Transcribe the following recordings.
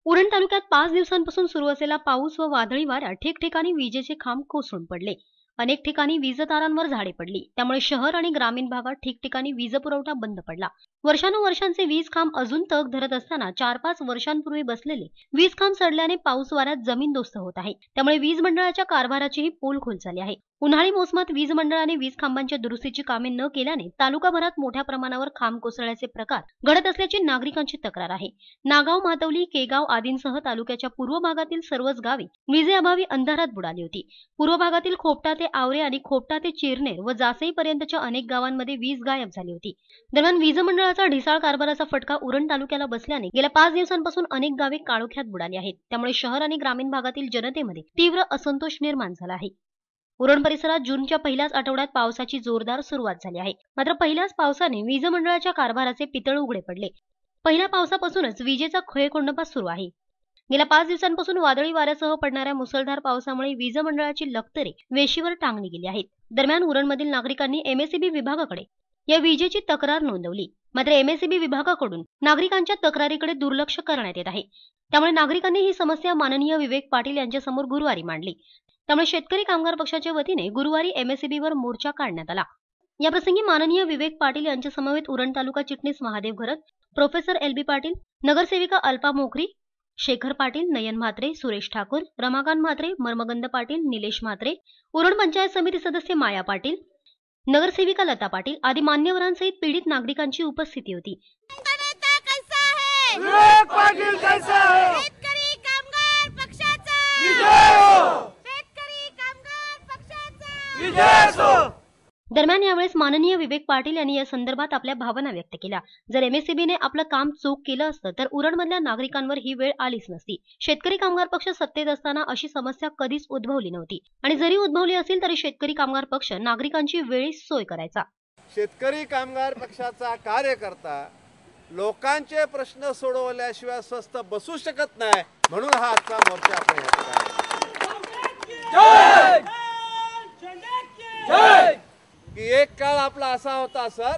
उरण तालुक्यात 5 दिवसांपासून सुरू असलेला पाऊस व वादळी वाऱ्यात ठिकठिकाणी विजेचे खांब कोसळून पडले. अनेक ठिकाणी वीज तारांवर झाडे पडली. त्यामुळे शहर आणि ग्रामीण भागात ठिकठिकाणी वीज पुरवठा बंद पडला. वर्षानुवर्षांचे वीज खांब अजून तग धरत असताना 4-5 वर्षांपूर्वी बसलेले वीज खांब सडल्याने पाऊस वाऱ्यात जमीनदोस्त होत आहे. त्यामुळे वीज मंडळाच्या कारभाराचीही पोलखोल झाली आहे. उन्हाळी मोसमात वीज मंडळाने वीज खांबांच्या दुरुस्तीची कामे न केल्याने तालुकाभरात मोठ्या प्रमाणावर खांब कोसळण्याचे प्रकार घडत असल्याची नागरिकांची तक्रार आहे. नागाव, मातवली, केगाव आदींसह तालुक्याच्या पूर्व भागातील सर्वच गावे विजेअभावी अंधारात बुडाली होती. पूर्व भागातील खोपटा ते आवरे आणि खोपटा ते चिरनेर व जासईपर्यंतच्या अनेक गावांमध्ये वीज गायब झाली होती. दरम्यान वीज मंडळाचा ढिसाळ कारभाराचा फटका उरण तालुक्याला बसल्याने गेल्या 5 दिवसांपासून अनेक गावे काळोख्यात बुडाली आहेत. त्यामुळे शहर आणि ग्रामीण भागातील जनतेमध्ये तीव्र असंतोष निर्माण झाला आहे. उरण परिसरात जूनच्या पहिल्याच आठवड्यात पावसाची जोरदार सुरुवात झाली आहे. मात्र पहिल्याच पावसाने वीज मंडळाच्या कारभाराचे पितळ उघडे पडले. पहिल्या पावसापासूनच विजेचा खेळखंडोबा सुरू आहे. गेल्या 5 दिवसांपासून वादळी वाऱ्यासह पडणाऱ्या मुसळधार पावसामुळे वीज मंडळाची लक्तरे वेशीवर टांगली गेली आहेत. दरम्यान उरणमधील नागरिकांनी एमएसईबी विभागाकडे या विजेची तक्रार नोंदवली. मात्र एमएसईबी विभागाकडून नागरिकांच्या तक्रारीकडे दुर्लक्ष करण्यात येत आहे. त्यामुळे नागरिकांनी ही समस्या माननीय विवेक पाटील यांच्यासमोर गुरुवारी मांडली. त्यामुळे शेतकरी कामगार पक्षाच्या वतीने गुरुवारी एमएसईबीवर मोर्चा काढण्यात आला. याप्रसंगी माननीय विवेक पाटील यांच्या समवेत उरण तालुका चिटणीस महादेव घरत, प्रोफेसर एल.बी. पाटील, नगरसेविका अल्पा मोखरी, शेखर पाटील, नयन म्हात्रे, सुरेश ठाकूर, रमाकांत म्हात्रे, मर्मगंध पाटील, निलेश म्हात्रे, उरण पंचायत समिती सदस्य माया पाटील, नगरसेविका लता पाटील आदी मान्यवरांसहित पीडित नागरिकांची उपस्थिती होती. दरम्यान यावेळेस माननीय विवेक पाटील यांनी या संदर्भात आपल्या भावना व्यक्त केल्या. जर एमएसईबीने आपलं काम चूक केलं असतं तर उरणमधल्या नागरिकांवर ही वेळ आलीच नसती. शेतकरी कामगार पक्ष सत्तेत असताना अशी समस्या कधीच उद्भवली नव्हती आणि जरी उद्भवली असेल तरी शेतकरी कामगार पक्ष नागरिकांची वेळीच सोय करायचा. शेतकरी कामगार पक्षाचा कार्यकर्ता लोकांचे प्रश्न सोडवल्याशिवाय स्वस्थ बसू शकत नाही, म्हणून हा आजचा मोर्चा आपण की एक काळ आपला असा होता सर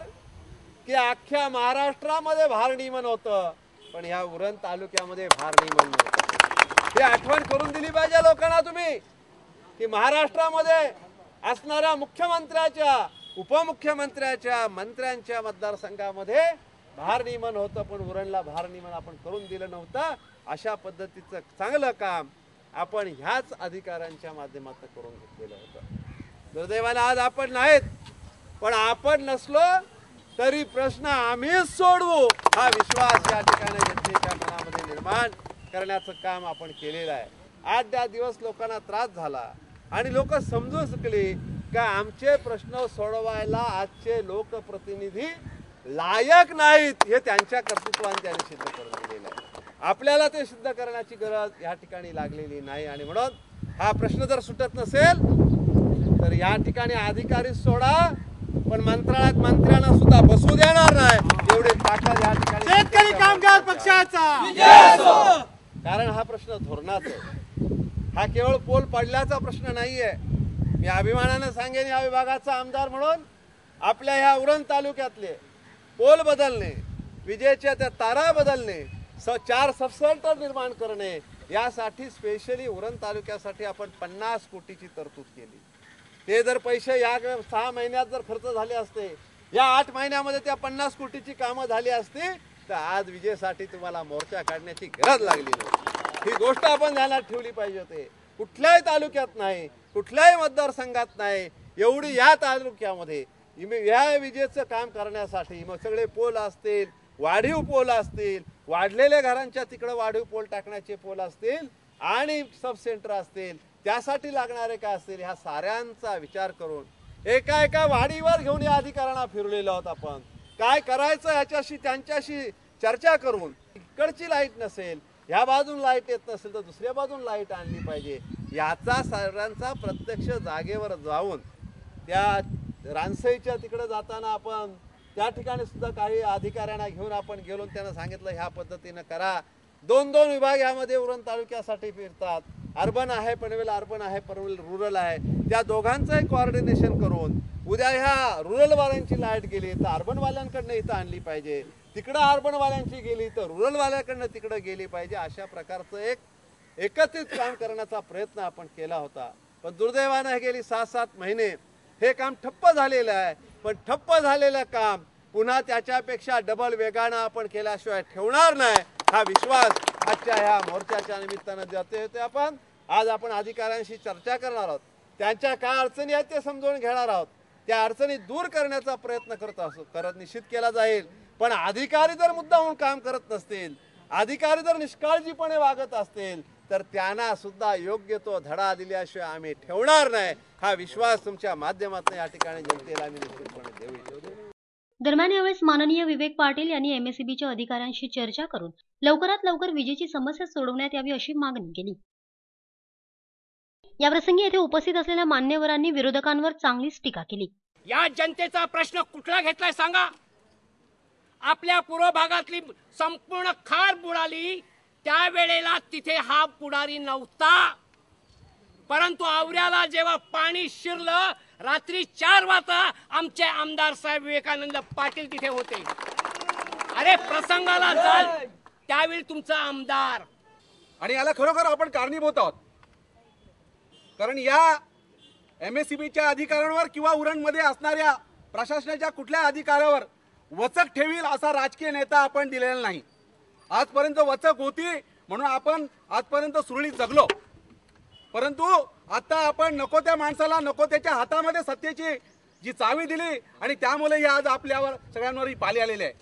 की अख्ख्या महाराष्ट्रामध्ये भार नियमन होतं, पण ह्या उरण तालुक्यामध्ये भार नियमन नव्हतं. ही आठवण करून दिली पाहिजे लोकांना तुम्ही की महाराष्ट्रामध्ये असणाऱ्या मुख्यमंत्र्याच्या, उपमुख्यमंत्र्याच्या, मंत्र्यांच्या मतदारसंघामध्ये भार नियमन होतं, पण उरणला भार नियमन आपण करून दिलं नव्हतं. अशा पद्धतीचं चांगलं काम आपण ह्याच अधिकाऱ्यांच्या माध्यमातून करून घेतलेलं होतं. दुर्दैवाने आज आपण नाहीत, पण आपण नसलो तरी प्रश्न आम्हीच सोडवू हा विश्वास या ठिकाणी जनतेच्या मनामध्ये निर्माण करण्याचं काम आपण केलेलं आहे. 8-10 दिवस लोकांना त्रास झाला आणि लोक समजू शकले का आमचे प्रश्न सोडवायला आजचे लोकप्रतिनिधी लायक नाहीत, हे त्यांच्या कर्तृत्वाने त्यांनी सिद्ध करून दिलेलं आहे. आपल्याला ते सिद्ध करण्याची गरज या ठिकाणी लागलेली नाही आणि म्हणून हा प्रश्न जर सुटत नसेल तर या ठिकाणी अधिकारी सोडा, पण मंत्रालयात मंत्र्यांना सुद्धा बसू देणार नाही, एवढी ताकद या ठिकाणी शेतकरी कामगार पक्षाचा. कारण हा प्रश्न धोरणाचा आहे. हा केवळ पोल पडल्याचा प्रश्न नाहीये. मी अभिमानाने सांगेन या विभागाचा आमदार म्हणून आपल्या ह्या उरण तालुक्यातले पोल बदलणे, विजेच्या त्या तारा बदलणे, 4 सबसेंटर निर्माण करणे, यासाठी स्पेशली उरण तालुक्यासाठी आपण 50 कोटीची तरतूद केली. ते जर पैसे या 6 महिन्यात जर खर्च झाले असते, या 8 महिन्यामध्ये त्या 50 कोटीची कामं झाली असती, तर आज विजेसाठी तुम्हाला मोर्चा काढण्याची गरज लागली नाही. ही गोष्ट आपण ध्यानात ठेवली पाहिजे होते. कुठल्याही तालुक्यात नाही, कुठल्याही मतदारसंघात नाही एवढी या तालुक्यामध्ये या विजेचं काम करण्यासाठी मग सगळे पोल असतील, वाढीव पोल असतील, वाढलेल्या घरांच्या तिकडे वाढीव पोल टाकण्याचे पोल असतील आणि सब सेंटर असतील, त्यासाठी लागणारे काय असतील, ह्या साऱ्यांचा विचार करून एका वाढीवर घेऊन या अधिकाऱ्यांना फिरलेलो आहोत. आपण काय करायचं ह्याच्याशी त्यांच्याशी चर्चा करून, इकडची लाईट नसेल, ह्या बाजून लाईट येत नसेल तर दुसऱ्या बाजून लाईट आणली पाहिजे, याचा सर्वांचा प्रत्यक्ष जागेवर जाऊन त्या रानसईच्या तिकडे जाताना आपण त्या ठिकाणी सुद्धा काही अधिकाऱ्यांना घेऊन आपण गेलो, त्यांना सांगितलं ह्या पद्धतीनं करा. 2 विभाग यामध्ये उरण तालुक्यासाठी फिरतात. अर्बन आहे पनवेल, अर्बन आहे पनवेल रुरल आहे, त्या दोघांचं कोऑर्डिनेशन करून उद्या ह्या रुरल वाल्यांची लाईट गेली तर अर्बन वाल्यांकडनं इथं आणली पाहिजे. तिकडं अर्बनवाल्यांची गेली तर रुरलवाल्याकडनं तिकडं गेली पाहिजे, अशा प्रकारचं एक एकत्रित काम करण्याचा प्रयत्न आपण केला होता. पण दुर्दैवानं गेली 7-7 महिने हे काम ठप्प झालेलं आहे. पण ठप्प झालेलं काम पुन्हा त्याच्यापेक्षा डबल वेगानं आपण केल्याशिवाय ठेवणार नाही, हा विश्वास आजच्या ह्या मोर्चाच्या निमित्तानं देते होते. आज आपण अधिकाऱ्यांशी चर्चा करणार आहोत, त्यांच्या काय अडचणी आहेत ते समजून घेणार आहोत, त्या अडचणी दूर करण्याचा प्रयत्न करत निश्चित केला जाईल. पण अधिकारी जर मुद्दामून काम करत नसतील, अधिकारी जर निष्काळजीपणे वागत असतील तर त्यांना सुद्धा योग्य तो धडा दिल्याशिवाय आम्ही ठेवणार नाही, हा विश्वास तुमच्या माध्यमातून या ठिकाणी जनतेला आम्ही निश्चितपणे देऊ इच्छितो. दरम्यान यावेळेस माननीय विवेक पाटील यांनी एमएसईबीच्या अधिकाऱ्यांशी चर्चा करून लवकरात लवकर विजेची समस्या सोडवण्यात यावी अशी मागणी केली. याप्रसंगी येथे उपस्थित असलेल्या मान्यवरांनी विरोधकांवर चांगलीच टीका केली. या जनतेचा प्रश्न कुठला घेतलाय सांगा? आपल्या पूर्व भागातली संपूर्ण खार बुडाली त्यावेळेला तिथे हा पुढारी नव्हता, परंतु आवऱ्याला जेव्हा पाणी शिरलं रात्री 4 वाजता आमचे आमदार साहेब विवेकानंद पाटील तिथे होते. अरे प्रसंगाला जाल त्यावेळी तुमचा आमदार. आणि याला खरोखर आपण कारणीभूत आहोत, कारण या एमएसईबीच्या अधिकाऱ्यांवर किंवा उरणमध्ये असणाऱ्या प्रशासनाच्या कुठल्या अधिकाऱ्यावर वचक ठेवील असा राजकीय नेता आपण दिलेला नाही. आजपर्यंत वचक होती म्हणून आपण आजपर्यंत सुरळीत जगलो, परंतु आता आपण नको त्या माणसाला नको त्याच्या हातामध्ये सत्तेची जी चावी दिली आणि त्यामुळे आज आपल्यावर सगळ्यांवर ही पाली आलेली आहे.